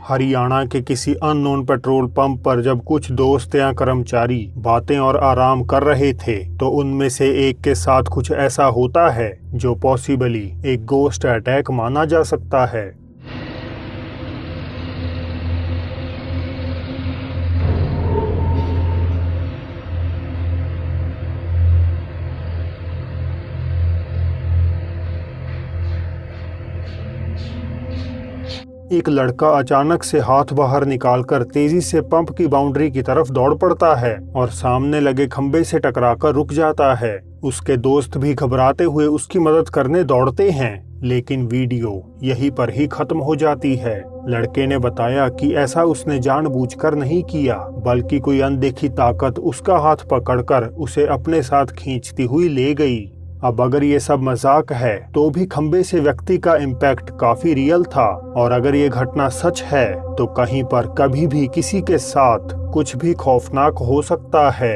हरियाणा के किसी unknown petrol pump पर जब कुछ दोस्त या कर्मचारी बातें और आराम कर रहे थे तो उनमें से एक के साथ कुछ ऐसा होता है जो पॉसिबली एक गोस्ट अटैक माना जा सकता है। एक लड़का अचानक से हाथ बाहर निकालकर तेजी से पंप की बाउंड्री की तरफ दौड़ पड़ता है और सामने लगे खंबे से टकराकर रुक जाता है। उसके दोस्त भी घबराते हुए उसकी मदद करने दौड़ते हैं, लेकिन वीडियो यहीं पर ही खत्म हो जाती है। लड़के ने बताया कि ऐसा उसने जानबूझकर नहीं किया, बल्कि कोई अनदेखी ताकत उसका हाथ पकड़कर उसे अपने साथ खींचती हुई ले गई। अब अगर ये सब मजाक है तो भी खंबे से व्यक्ति का इम्पैक्ट काफी रियल था, और अगर ये घटना सच है तो कहीं पर कभी भी किसी के साथ कुछ भी खौफनाक हो सकता है।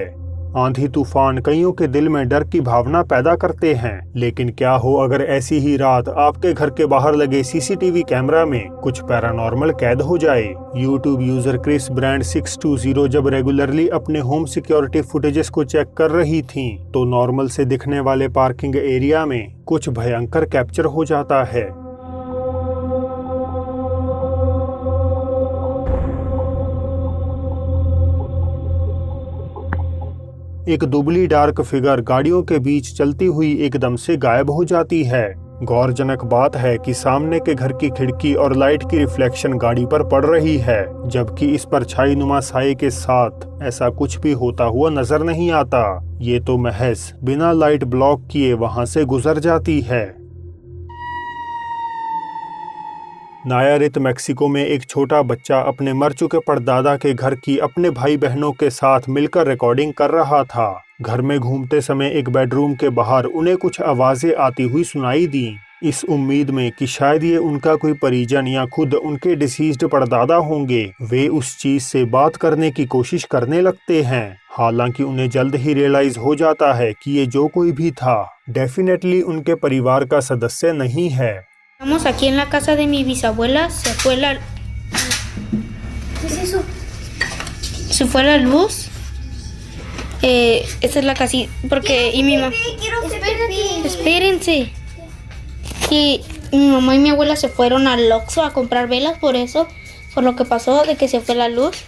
आंधी तूफान कईयों के दिल में डर की भावना पैदा करते हैं, लेकिन क्या हो अगर ऐसी ही रात आपके घर के बाहर लगे सीसीटीवी कैमरा में कुछ पैरानॉर्मल कैद हो जाए। यूट्यूब यूजर क्रिस ब्रांड 620 जब रेगुलरली अपने होम सिक्योरिटी फुटेजेस को चेक कर रही थी तो नॉर्मल से दिखने वाले पार्किंग एरिया में कुछ भयंकर कैप्चर हो जाता है। एक दुबली डार्क फिगर गाड़ियों के बीच चलती हुई एकदम से गायब हो जाती है। गौरजनक बात है कि सामने के घर की खिड़की और लाइट की रिफ्लेक्शन गाड़ी पर पड़ रही है, जबकि इस परछाई नुमा साये के साथ ऐसा कुछ भी होता हुआ नजर नहीं आता। ये तो महज बिना लाइट ब्लॉक किए वहां से गुजर जाती है। नायारित मैक्सिको में एक छोटा बच्चा अपने मर चुके परदादा के घर की अपने भाई बहनों के साथ मिलकर रिकॉर्डिंग कर रहा था। घर में घूमते समय एक बेडरूम के बाहर उन्हें कुछ आवाजें आती हुई सुनाई दी, इस उम्मीद में कि शायद ये उनका कोई परिजन या खुद उनके डिसीज्ड परदादा होंगे। वे उस चीज से बात करने की कोशिश करने लगते हैं, हालांकि उन्हें जल्द ही रियलाइज हो जाता है कि ये जो कोई भी था डेफिनेटली उनके परिवार का सदस्य नहीं है। Estamos aquí en la casa de mi bisabuela, se fue la... ¿Qué es eso? Se fue la luz. Esta es la casita, porque... Y mi mamá... Espérense. Y mi mamá y mi abuela se fueron al Oxxo a comprar velas por eso, por lo que pasó de que se fue la luz.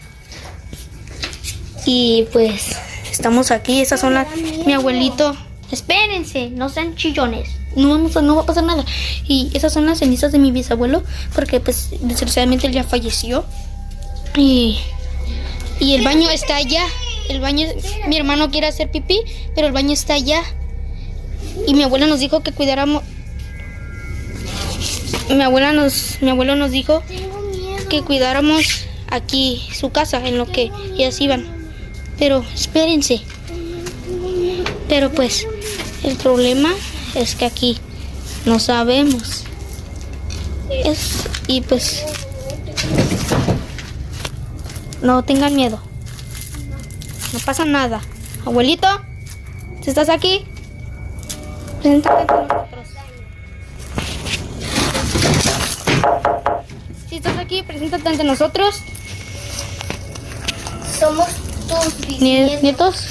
Y pues estamos aquí, esas son las... Mi abuelito... Espérense, no sean chillones. No va a pasar nada. Y esas son las cenizas de mi bisabuelo, porque pues desgraciadamente él ya falleció. Y el baño está allá. El baño, mi hermano quiere hacer pipí, pero el baño está allá. Y mi abuela nos dijo que cuidáramos. Mi abuelo nos dijo que cuidáramos aquí su casa en lo que ellas iban. Pero espérense. Pero pues el problema es que aquí no sabemos. Y pues no tengan miedo. No pasa nada. Abuelito, si estás aquí, preséntate ante nosotros. Si estás aquí, preséntate ante nosotros. Somos tus Nietos.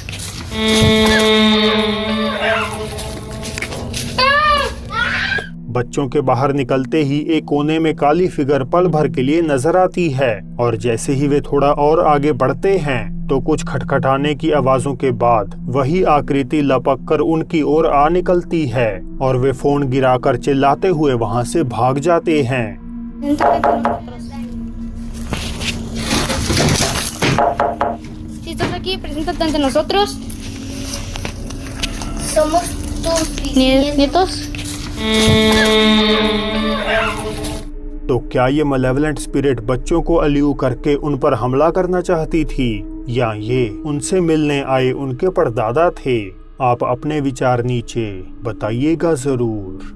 बच्चों के बाहर निकलते ही एक कोने में काली figure पल भर के लिए नजर आती है, और जैसे ही वे थोड़ा और आगे बढ़ते हैं तो कुछ खटखटाने की आवाजों के बाद वही आकृति लपक कर उनकी ओर आ निकलती है, और वे फोन गिराकर चिल्लाते हुए वहां से भाग जाते हैं। Si estás aquí, preséntate ante nosotros. Somos tus Nietos. तो क्या ये मलेवलेंट स्पिरिट बच्चों को अल्लू करके उन पर हमला करना चाहती थी, या ये उनसे मिलने आए उनके परदादा थे? आप अपने विचार नीचे बताइएगा जरूर।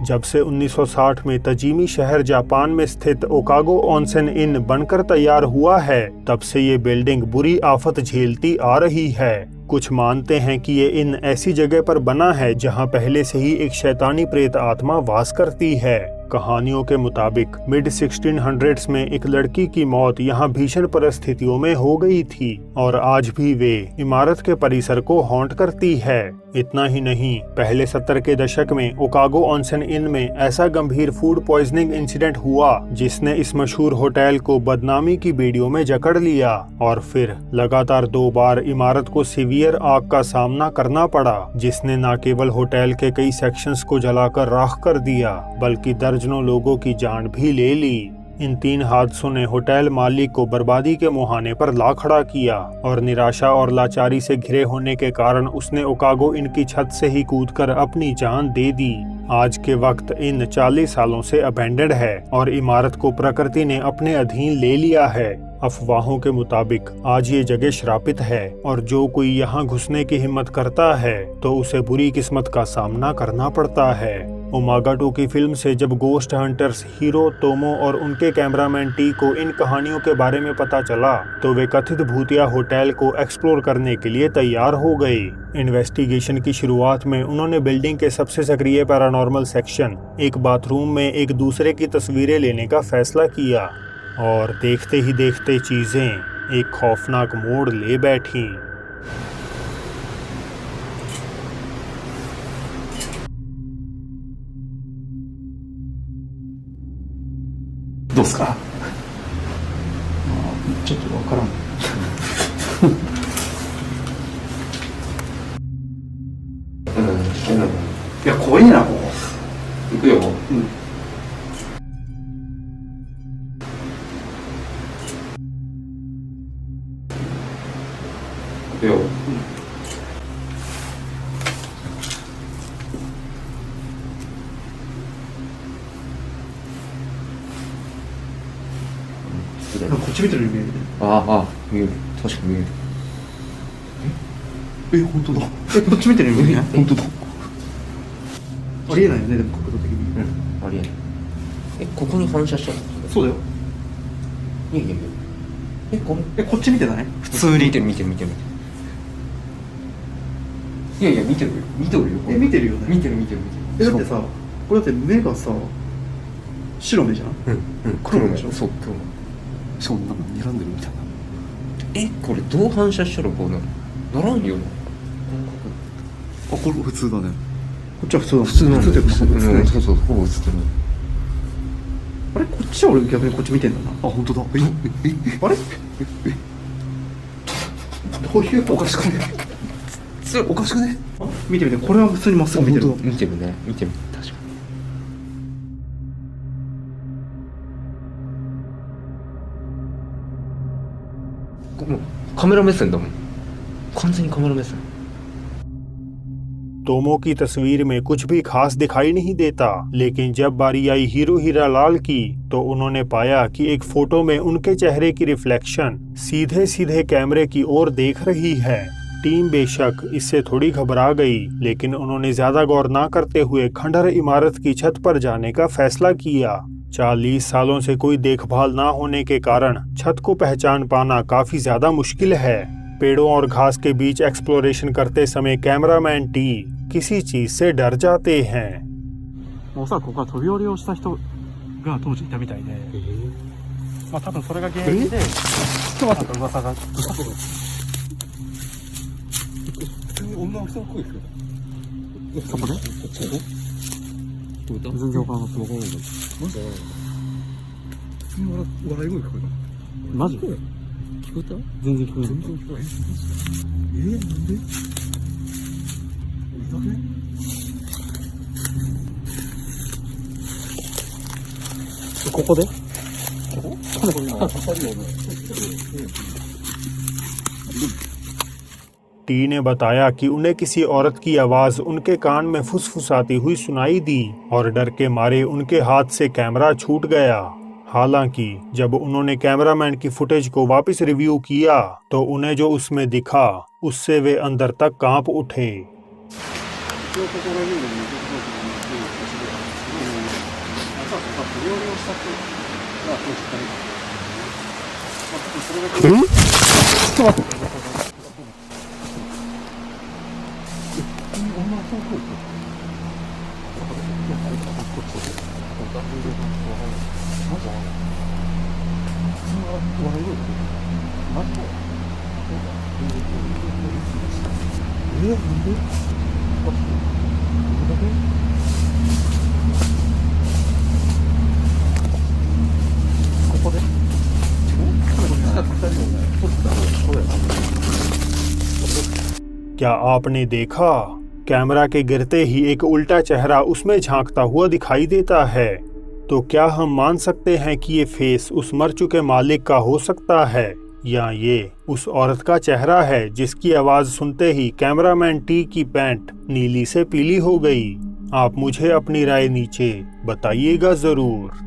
जब से 1960 में तजीमी शहर जापान में स्थित ओकागो ऑनसेन इन बनकर तैयार हुआ है, तब से ये बिल्डिंग बुरी आफत झेलती आ रही है। कुछ मानते हैं कि ये इन ऐसी जगह पर बना है जहां पहले से ही एक शैतानी प्रेत आत्मा वास करती है। कहानियों के मुताबिक मिड 1600s में एक लड़की की मौत यहाँ भीषण परिस्थितियों में हो गई थी और आज भी वे इमारत के परिसर को हॉन्ट करती है। इतना ही नहीं, पहले 70 के दशक में ओकागो ऑनसेन इन में ऐसा गंभीर फूड पॉइजनिंग इंसिडेंट हुआ जिसने इस मशहूर होटल को बदनामी की बेड़ियों में जकड़ लिया और फिर लगातार 2 बार इमारत को सीवियर आग का सामना करना पड़ा, जिसने न केवल होटल के कई सेक्शंस को जलाकर राख कर दिया बल्कि दर्जनों लोगों की जान भी ले ली। इन 3 हादसों ने होटल मालिक को बर्बादी के मुहाने पर ला खड़ा किया और निराशा और लाचारी से घिरे होने के कारण उसने ओकागो इन की छत से ही कूदकर अपनी जान दे दी। आज के वक्त इन 40 सालों से अबेंडेड है और इमारत को प्रकृति ने अपने अधीन ले लिया है। अफवाहों के मुताबिक आज ये जगह श्रापित है और जो कोई यहाँ घुसने की हिम्मत करता है तो उसे बुरी किस्मत का सामना करना पड़ता है। ओमागा 2 की फिल्म से जब गोस्ट हंटर्स हीरो तोमो और उनके कैमरामैन टी को इन कहानियों के बारे में पता चला तो वे कथित भूतिया होटल को एक्सप्लोर करने के लिए तैयार हो गए। इन्वेस्टिगेशन की शुरुआत में उन्होंने बिल्डिंग के सबसे सक्रिय पैरानॉर्मल सेक्शन, एक बाथरूम में एक दूसरे की तस्वीरें लेने का फैसला किया और देखते ही देखते चीजें एक खौफनाक मोड़ ले बैठी। どうですか？ちょっとわからん。いや怖いなここ。行くよ。うん。行くよ。こっち見てるように見えるね。ああ、見える。確かに見える。本当だ。こっち見てるように見えるね。本当だ。ありえないよね、でも角度的に。ありえない。ここに反射しちゃう。そうだよ。いやいやいや。こっち見てない？普通に。見てる。いやいや、見てるよ。見てるよ。見てるよね。見てる。だってさ、これだって目がさ、白目じゃん。黒目でしょ。そう、黒目。しかもなんか睨んでるみたいな。これどう反射したらこうなる？ならんよな。これ普通だね。こっちは普通だ。普通なんだ。そう、ほぼ映ってる。あれこっちは俺逆にこっち見てんだな。本当だ。あれ？どういうおかしくね？おかしくね？見てみて、これは普通にまっすぐ見てる。見てるね。確かに。カメラ目線だもん。完全にカメラ目線。तोमो की तस्वीर में कुछ भी खास दिखाई नहीं देता, लेकिन जब बारी आई हीरो हीरालाल की तो उन्होंने पाया कि एक फोटो में उनके चेहरे की रिफ्लेक्शन सीधे सीधे कैमरे की ओर देख रही है। टीम बेशक इससे थोड़ी घबरा गई, लेकिन उन्होंने ज्यादा गौर ना करते हुए खंडहर इमारत की छत पर जाने का फैसला किया। 40 सालों से कोई देखभाल ना होने के कारण छत को पहचान पाना काफी ज्यादा मुश्किल है। पेड़ों और घास के बीच एक्सप्लोरेशन करते समय कैमरामैन टी किसी चीज से डर जाते हैं। おそらくここは飛び降りをした人が当時いたみたいで、まあ多分それが原因で、なんか噂が。女の人の声ですよ。そこで？全然わからなかった。マジ？笑い声聞こえた。マジ？聞こえた？全然聞こえない。なんで？いたね？ここで？टी ने बताया कि उन्हें किसी औरत की आवाज उनके कान में फुसफुसाती हुई सुनाई दी और डर के मारे उनके हाथ से कैमरा छूट गया। हालांकि जब उन्होंने कैमरामैन की फुटेज को वापस रिव्यू किया तो उन्हें जो उसमें दिखा उससे वे अंदर तक कांप उठे। क्या आपने देखा? कैमरा के गिरते ही एक उल्टा चेहरा उसमें झांकता हुआ दिखाई देता है। तो क्या हम मान सकते हैं कि ये फेस उस मर चुके मालिक का हो सकता है, या ये उस औरत का चेहरा है जिसकी आवाज सुनते ही कैमरामैन टी की पैंट नीली से पीली हो गई? आप मुझे अपनी राय नीचे बताइएगा जरूर।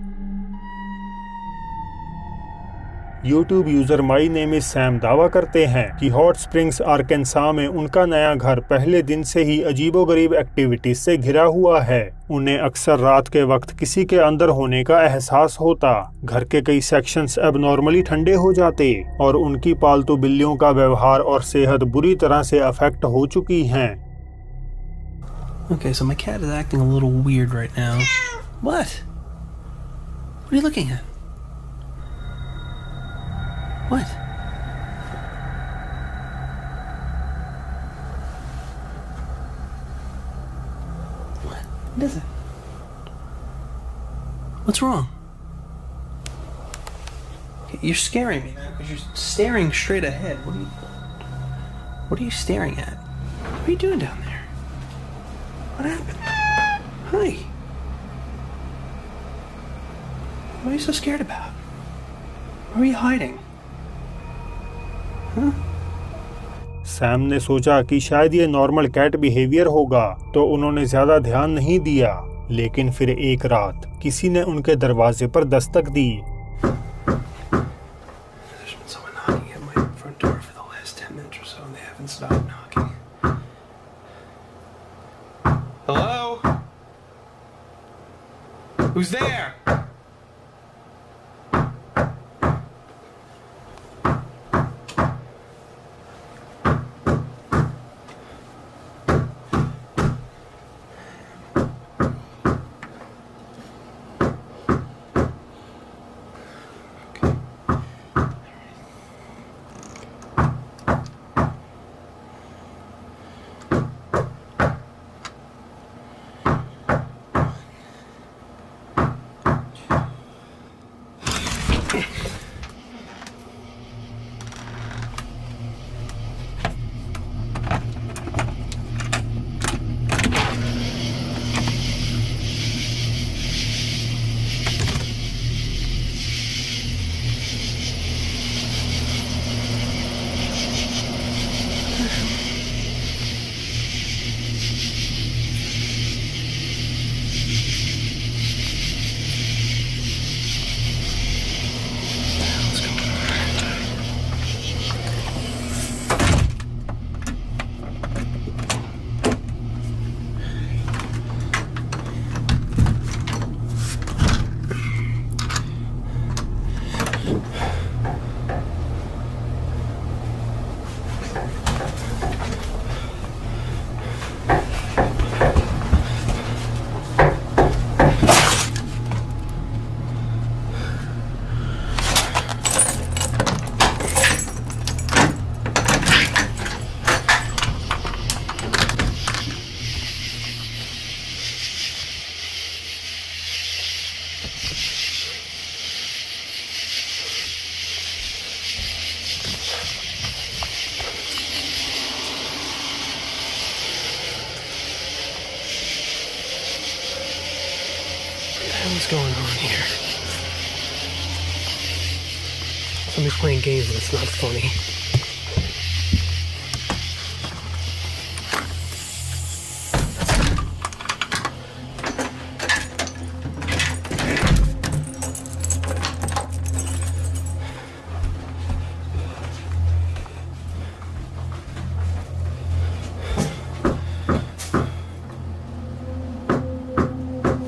YouTube user my name is Sam दावा करते हैं कि हॉट स्प्रिंग्स आर्कांसा में उनका नया घर पहले दिन से ही अजीबोगरीब एक्टिविटीज से घिरा हुआ है। उन्हें अक्सर रात के वक्त किसी के अंदर होने का एहसास होता, घर के कई सेक्शंस अब नॉर्मली ठंडे हो जाते और उनकी पालतू बिल्लियों का व्यवहार और सेहत बुरी तरह से अफेक्ट हो चुकी हैं। Okay, so my cat is acting a little weird right now. What? What are you looking at? What? What is it? What's wrong? You're scaring me, man, because you're staring straight ahead. What are you staring at? What are you doing down there? What happened? Hi. What are you so scared about? Where are you hiding? Huh? Sam ने सोचा कि शायद ये normal cat behaviour होगा, तो उन्होंने ज्यादा ध्यान नहीं दिया। लेकिन फिर एक रात किसी ने उनके दरवाजे पर दस्तक दी। There's been someone knocking at my front door for the last 10 minutes or so, and they haven't stopped knocking. Hello? Who's there? What's going on here? Somebody's playing games and it's not funny.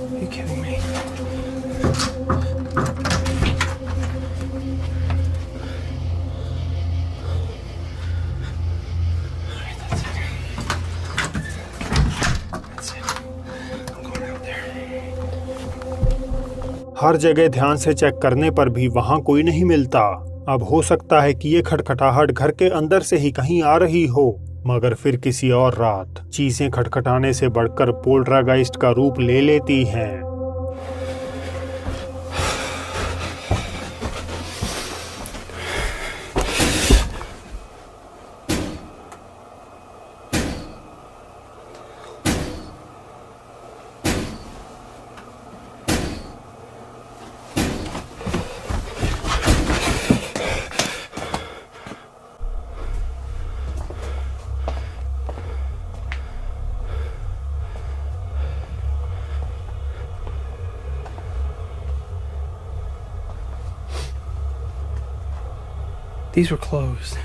Are you kidding me? That's it. I'm going out there. हर जगह ध्यान से check करने पर भी वहाँ कोई नहीं मिलता। अब हो सकता है कि ये खटखटाहट घर के अंदर से ही कहीं आ रही हो, मगर फिर किसी और रात चीजें खटखटाने से बढ़कर पोल्टरगाइस्ट का रूप ले लेती हैं। These were closed.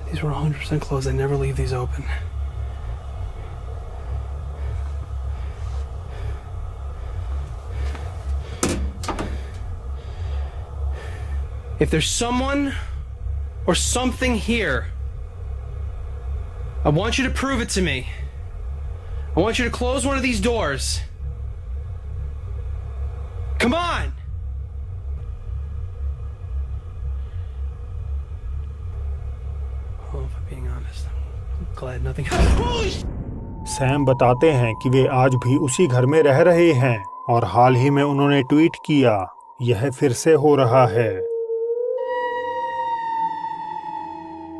These were 100% closed. I never leave these open. If there's someone or something here, I want you to prove it to me. I want you to close one of these doors. Come on! Well, if I'm being honest, I'm glad nothing happened. Sam बताते हैं कि वे आज भी उसी घर में रह रहे हैं और हाल ही में उन्होंने ट्वीट किया, यह फिर से हो रहा है।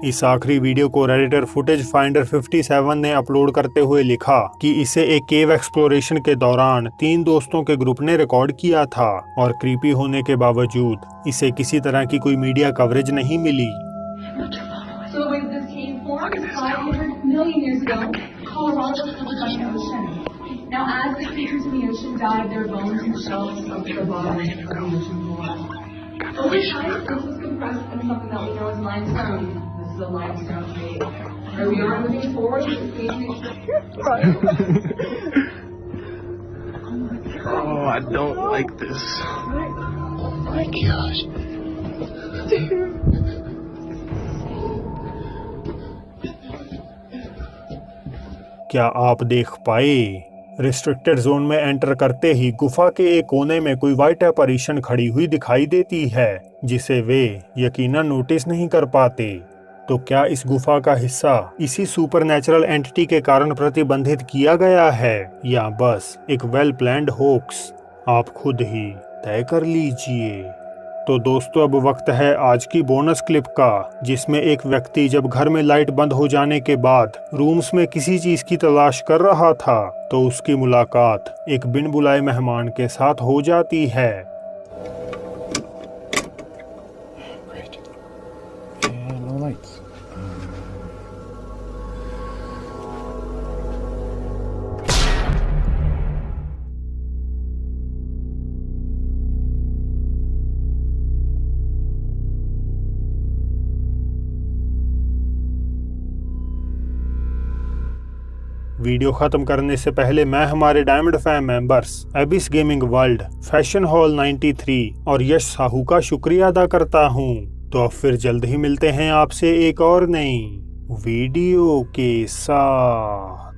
इस आखिरी वीडियो को रेडिटर फुटेज फाइंडर 57 ने अपलोड करते हुए लिखा कि इसे एक केव एक्सप्लोरेशन के दौरान 3 दोस्तों के ग्रुप ने रिकॉर्ड किया था और क्रीपी होने के बावजूद इसे किसी तरह की कोई मीडिया कवरेज नहीं मिली। So when this cave formed 500 million years ago, Colorado was covered by the ocean. Now as the creatures in the ocean died, their bones and shells sunk to the bottom of the ocean floor. Over time, this was compressed into something that we know as limestone. This is a limestone cave. Here we are moving forward with the cave. Oh, I don't like this. Oh my gosh. क्या आप देख पाए? Restricted zone में enter करते ही गुफा के एक कोने में कोई व्हाइट एपarition खड़ी हुई दिखाई देती है, जिसे वे यकीनन नोटिस नहीं कर पाते। तो क्या इस गुफा का हिस्सा इसी सुपरनैचुरल एंटिटी के कारण प्रतिबंधित किया गया है या बस एक वेल प्लान्ड होक्स? आप खुद ही तय कर लीजिए। तो दोस्तों, अब वक्त है आज की बोनस क्लिप का, जिसमें एक व्यक्ति जब घर में लाइट बंद हो जाने के बाद रूम्स में किसी चीज की तलाश कर रहा था तो उसकी मुलाकात एक बिन बुलाए मेहमान के साथ हो जाती है। वीडियो खत्म करने से पहले मैं हमारे diamond fam members एबिस gaming world, fashion hall 93 और यश साहू का शुक्रिया अदा करता हूं। तो अब फिर जल्द ही मिलते हैं आपसे एक और नई वीडियो के साथ।